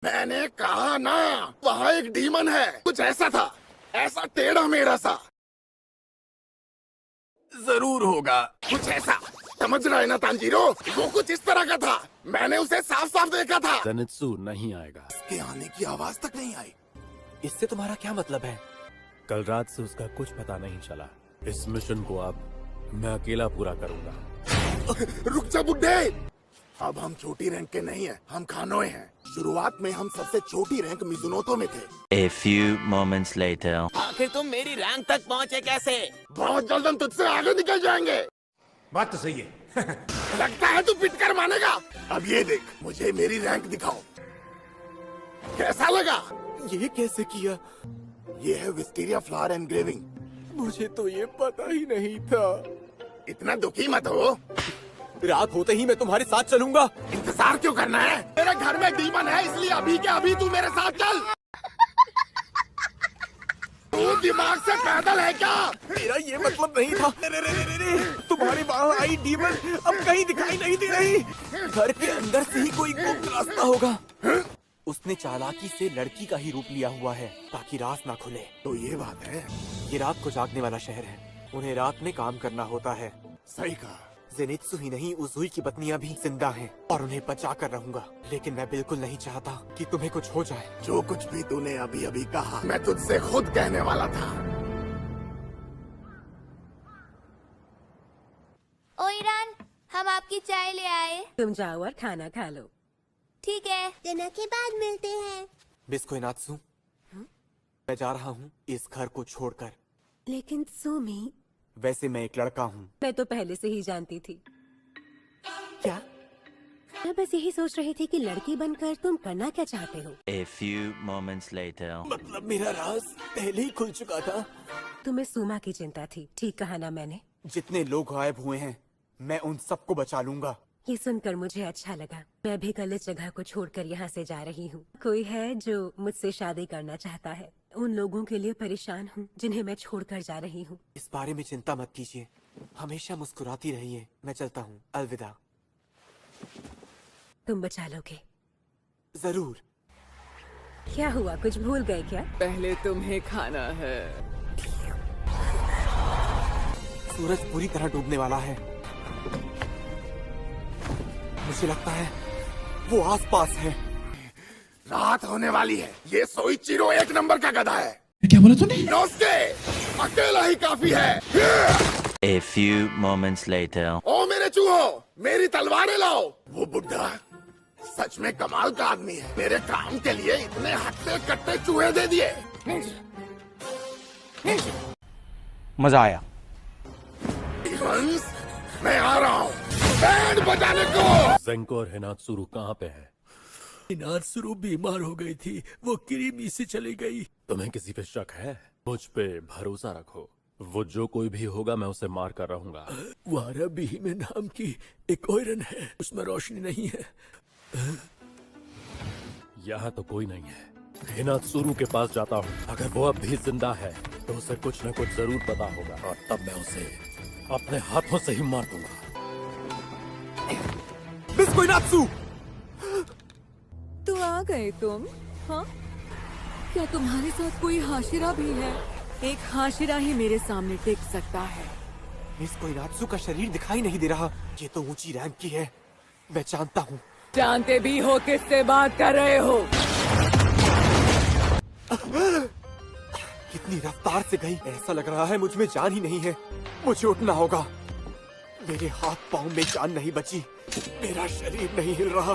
मैंने कहा ना, वहाँ एक डीमन है। कुछ ऐसा था, ऐसा टेढ़ा मेढ़ा सा। जरूर होगा कुछ ऐसा, समझ रहा है ना तांजीरो? वो कुछ इस तरह का था। मैंने उसे साफ साफ देखा था। ज़ेनित्सु नहीं आएगा। इसके आने की आवाज तक नहीं आई। इससे तुम्हारा क्या मतलब है? कल रात से उसका कुछ पता नहीं चला। इस मिशन को अब मैं अकेला पूरा करूंगा। रुक जा बुड्ढे, अब हम छोटी रैंक के नहीं हैं, हम खानोए हैं। शुरुआत में हम सबसे छोटी रैंक मिजुनोतो में थे। A few moments later. आखिर तुम मेरी रैंक तक पहुँचे कैसे? बहुत जल्द हम तुझसे आगे निकल जाएंगे। बात तो सही है। लगता है तू पिट कर मानेगा। अब ये देख, मुझे मेरी रैंक दिखाओ, कैसा लगा? ये कैसे किया? ये है विस्टीरिया फ्लावर एनग्रेविंग। मुझे तो ये पता ही नहीं था। इतना दुखी मत हो, रात होते ही मैं तुम्हारे साथ चलूंगा। इंतजार क्यों करना है? मेरे घर में डीमन है, इसलिए अभी के अभी तू मेरे साथ चल। तू दिमाग से पैदल है क्या? मेरा ये मतलब नहीं था। रे, तुम्हारी वहाँ आई डीमन अब कहीं दिखाई नहीं दे रही। घर के अंदर से ही कोई गुप्त रास्ता होगा। उसने चालाकी से लड़की का ही रूप लिया हुआ है ताकि रात ना खुले। तो ये बात है। ये रात को जागने वाला शहर है, उन्हें रात में काम करना होता है। सही कहा। जेनित्सु ही नहीं, उजुई की पत्नियां भी जिंदा हैं और उन्हें बचा कर रहूंगा। लेकिन मैं बिल्कुल नहीं चाहता कि तुम्हें कुछ हो जाए। जो कुछ भी तूने अभी अभी कहा, मैं तुझसे खुद कहने वाला था। ओइरान, हम आपकी चाय ले आए। तुम जाओ और खाना खा लो। ठीक है, डिनर के बाद मिलते हैं। मिस कोइनात्सु, मैं जा रहा हूँ इस घर को छोड़कर। लेकिन सुमी, वैसे मैं एक लड़का हूँ। मैं तो पहले से ही जानती थी। क्या? मैं बस यही सोच रही थी कि लड़की बनकर तुम करना क्या चाहते हो। A few moments later. मतलब मेरा राज पहले ही खुल चुका था। तुम्हें सुमा की चिंता थी, ठीक कहा ना मैंने? जितने लोग गायब हुए हैं मैं उन सबको बचा लूंगा। ये सुनकर मुझे अच्छा लगा। मैं भी कल इस जगह को छोड़कर यहाँ से जा रही हूँ। कोई है जो मुझसे शादी करना चाहता है। उन लोगों के लिए परेशान हूँ जिन्हें मैं छोड़कर जा रही हूँ। इस बारे में चिंता मत कीजिए, हमेशा मुस्कुराती रहिए। मैं चलता हूँ, अलविदा। तुम बचा लोगे? जरूर। क्या हुआ, कुछ भूल गए क्या? पहले तुम्हें खाना है। सूरज पूरी तरह डूबने वाला है। मुझे लगता है वो आसपास है। रात होने वाली है। ये सोइचिरो एक नंबर का गधा है। क्या बोला तूने? नोस्के, अकेला ही काफी है। A few moments later. ओ मेरे चूहो, मेरी तलवारें लाओ। वो बुड्ढा सच में कमाल का आदमी है। मेरे काम के लिए इतने हट्टे कट्टे चूहे दे दिए। मजा आया। हंस, मैं आ रहा हूँ बैंड बजाने को। ज़ेंको और हिनात्सुरु कहाँ पे है? हिनात्सुरु बीमार हो गई थी, वो किरीमी से चली गई। तुम्हें किसी पे शक है? मुझ पे भरोसा रखो। वो जो कोई भी होगा मैं उसे मार कर रहूंगा। वारा बीहिमे नाम की एक ओइरन है, उसमें रोशनी नहीं है। यहाँ तो कोई नहीं है। हिनात्सुरु के पास जाता हूँ। अगर वो अब भी जिंदा है तो उसे कुछ न कुछ जरूर पता होगा और तब मैं उसे अपने हाथों से ही मार दूंगा। मिस कोइनात्सु! तो आ गए तुम? हाँ? क्या तुम्हारे साथ कोई हाशिरा भी है? एक हाशिरा ही मेरे सामने टिक सकता है। मिस कोइनात्सु का शरीर दिखाई नहीं दे रहा। ये तो ऊंची रैंक की है, मैं जानता हूँ। जानते भी हो किससे बात कर रहे हो? कितनी रफ्तार से गई, ऐसा लग रहा है मुझ में जान ही नहीं है। मुझे उठना होगा। मेरे हाथ पांव में जान नहीं बची, मेरा शरीर नहीं हिल रहा।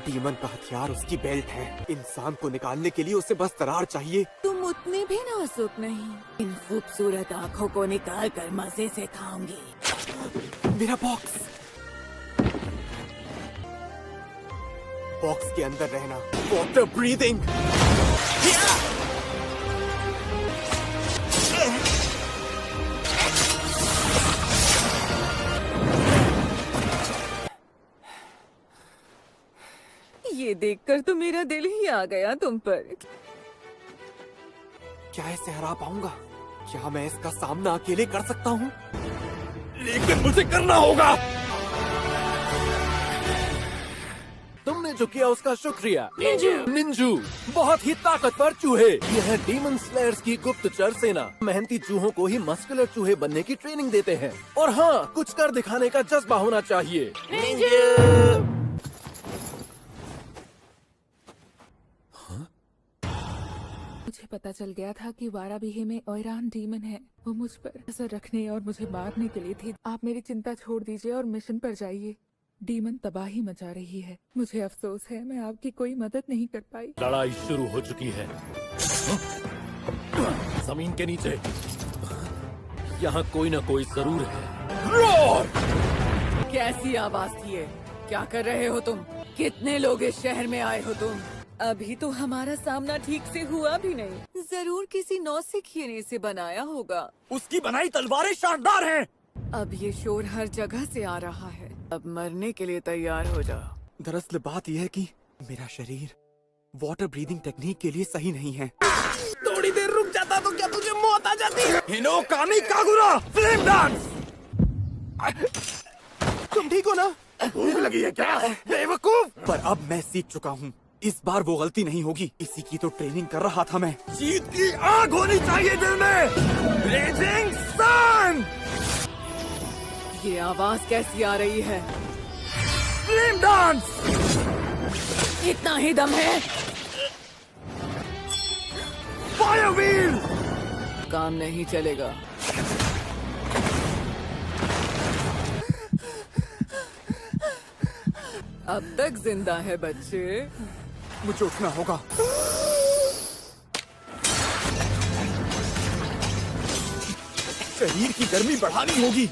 डीमन का हथियार उसकी बेल्ट है। इंसान को निकालने के लिए उसे बस दरार चाहिए। तुम उतने भी नाजुक नहीं। इन खूबसूरत आँखों को निकाल कर मजे से खाऊंगी। मेरा बॉक्स, बॉक्स के अंदर रहना। Water breathing. ये देखकर तो मेरा दिल ही आ गया तुम पर। क्या इसे हरा पाऊंगा? क्या मैं इसका सामना अकेले कर सकता हूँ? लेकिन मुझे करना होगा। तुमने जो किया उसका शुक्रिया। निंजू बहुत ही ताकतवर चूहे। यह है डीमन स्लेयर्स की गुप्तचर सेना। मेहनती चूहों को ही मस्कुलर चूहे बनने की ट्रेनिंग देते हैं। और हाँ, कुछ कर दिखाने का जज्बा होना चाहिए। मुझे पता चल गया था कि वाराबिहे में ओइरान डीमन है। वो मुझ पर नजर रखने और मुझे मारने के लिए थे। आप मेरी चिंता छोड़ दीजिए और मिशन पर जाइए। डीमन तबाही मचा रही है। मुझे अफसोस है मैं आपकी कोई मदद नहीं कर पाई। लड़ाई शुरू हो चुकी है। जमीन के नीचे यहाँ कोई न कोई जरूर है। कैसी आवाज थी ये? क्या कर रहे हो तुम? कितने लोग इस शहर में आए हो तुम? अभी तो हमारा सामना ठीक से हुआ भी नहीं। जरूर किसी नौसिखिए से बनाया होगा। उसकी बनाई तलवारें शानदार हैं। अब ये शोर हर जगह से आ रहा है। अब मरने के लिए तैयार हो जाओ। दरअसल बात यह है कि मेरा शरीर वाटर ब्रीदिंग टेक्निक के लिए सही नहीं है। थोड़ी देर रुक जाता तो क्या तुझे मौत आ जाती? हिनो कामी कागुरा फ्लेम डांस। तुम ठीक हो ना? भूख लगी है क्या? बेवकूफ। पर अब मैं सीख चुका हूँ। इस बार वो गलती नहीं होगी। इसी की तो ट्रेनिंग कर रहा था मैं। जीत की आग होनी चाहिए दिल में। रेजिंग सन। ये आवाज कैसी आ रही है? Flame dance. इतना ही दम है? Fire wheel. काम नहीं चलेगा। अब तक जिंदा है बच्चे। मुझे उठना होगा। शरीर की गर्मी बढ़ानी होगी।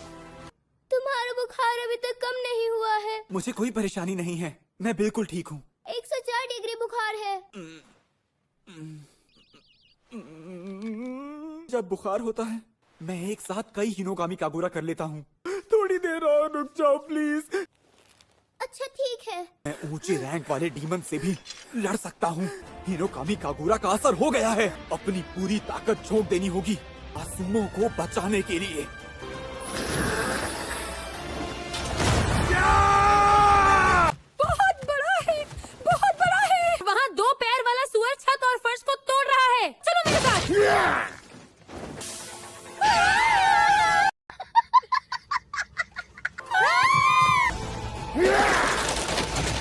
तुम्हारा बुखार अभी तक कम नहीं हुआ है। मुझे कोई परेशानी नहीं है। मैं बिल्कुल ठीक हूँ। 104 डिग्री बुखार है। जब बुखार होता है मैं एक साथ कई हिनोगामी कागुरा कर लेता हूँ। थोड़ी देर और रुक जाओ प्लीज। अच्छा ठीक है। मैं ऊंचे रैंक वाले डीमन से भी लड़ सकता हूँ। हिनोकामी कागुरा का असर हो गया है। अपनी पूरी ताकत झोंक देनी होगी आसुमो को बचाने के लिए। बहुत बड़ा है, बहुत बड़ा है। वहाँ 2 पैर वाला सुअर छत और फर्श को तोड़ रहा है। चलो मेरे साथ।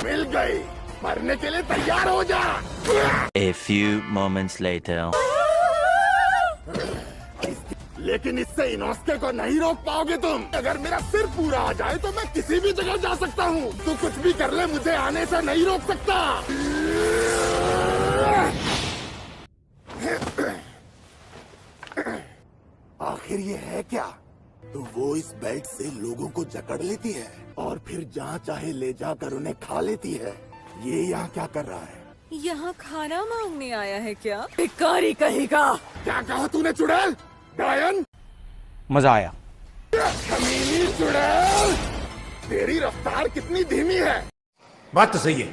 मिल गई। मरने के लिए तैयार हो जा। A few moments later. लेकिन इससे इनोस्के को नहीं रोक पाओगे तुम। अगर मेरा सिर पूरा आ जाए तो मैं किसी भी जगह जा सकता हूँ। तू कुछ भी कर ले, मुझे आने से नहीं रोक सकता। आखिर ये है क्या? तो वो इस बेल्ट से लोगों को जकड़ लेती है और फिर जहाँ चाहे ले जाकर उन्हें खा लेती है। ये यहाँ क्या कर रहा है? यहाँ खाना मांगने आया है क्या? भिखारी कहेगा। क्या कहा तूने चुड़ैल? ब्रायन, मजा आया। कमीनी चुड़ैल, तेरी रफ्तार कितनी धीमी है। बात तो सही है।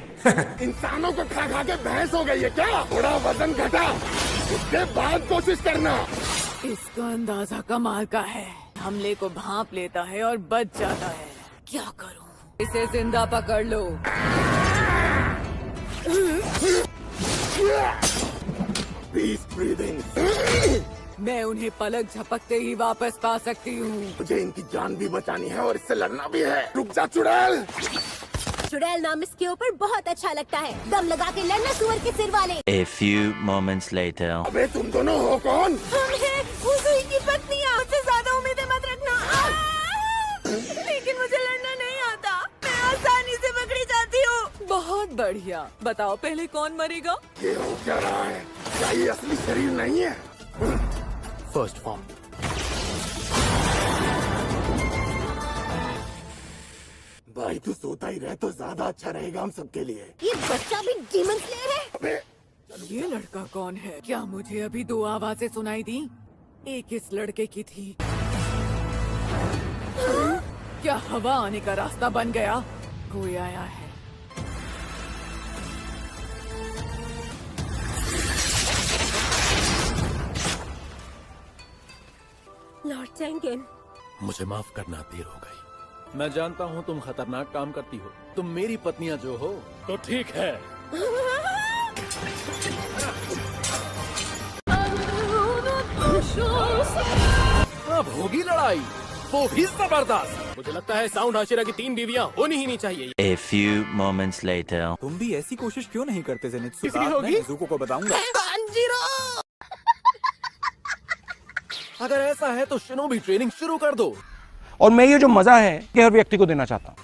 इंसानों को खा खा के भैंस हो गई है क्या? थोड़ा वजन घटा, उसके बाद कोशिश करना। इसका अंदाजा कमाल का है। हमले को भांप लेता है और बच जाता है। क्या करूं? इसे जिंदा पकड़ लो। Deep breathing. मैं उन्हें पलक झपकते ही वापस पा सकती हूँ। मुझे इनकी जान भी बचानी है और इससे लड़ना भी है। रुक जा चुड़ैल। चुड़ैल नाम इसके ऊपर बहुत अच्छा लगता है। दम लगा के लड़ना सुअर के सिर वाले। A few moments later. अबे तुम दोनों हो कौन? हम हैं हुजूर की पत्नियां। मुझसे ज्यादा उम्मीदें मत रखना। लेकिन मुझे लड़ना नहीं आता। मैं आसानी से पकड़ी जाती हूँ। बहुत बढ़िया। बताओ पहले कौन मरेगा? ये हो क्या रहा है? क्या ये असली शरीर नहीं है? First form. भाई तू सोता ही रहे तो ज्यादा अच्छा रहेगा हम सबके लिए। ये बच्चा भी डीमन स्लेयर है। अबे ये लड़का कौन है? क्या मुझे अभी 2 आवाजें सुनाई दी? एक इस लड़के की थी। क्या हवा आने का रास्ता बन गया? कोई आया है। लॉर्ड टेंगन, मुझे माफ करना, देर हो गई। मैं जानता हूँ तुम खतरनाक काम करती हो, तुम मेरी पत्नियाँ जो हो तो ठीक है। अब होगी लड़ाई, वो भी जबरदस्त। मुझे लगता है साउंड आशिरा की 3 बीवियां होनी ही नहीं चाहिए। A few moments later. तुम भी ऐसी कोशिश क्यों नहीं करते ज़ेनित्सु? किसकी होगी? मैं नेज़ुको को बताऊंगा। अगर ऐसा है तो शिनोबी ट्रेनिंग शुरू कर दो। और मैं ये जो मजा है कि हर व्यक्ति को देना चाहता हूँ।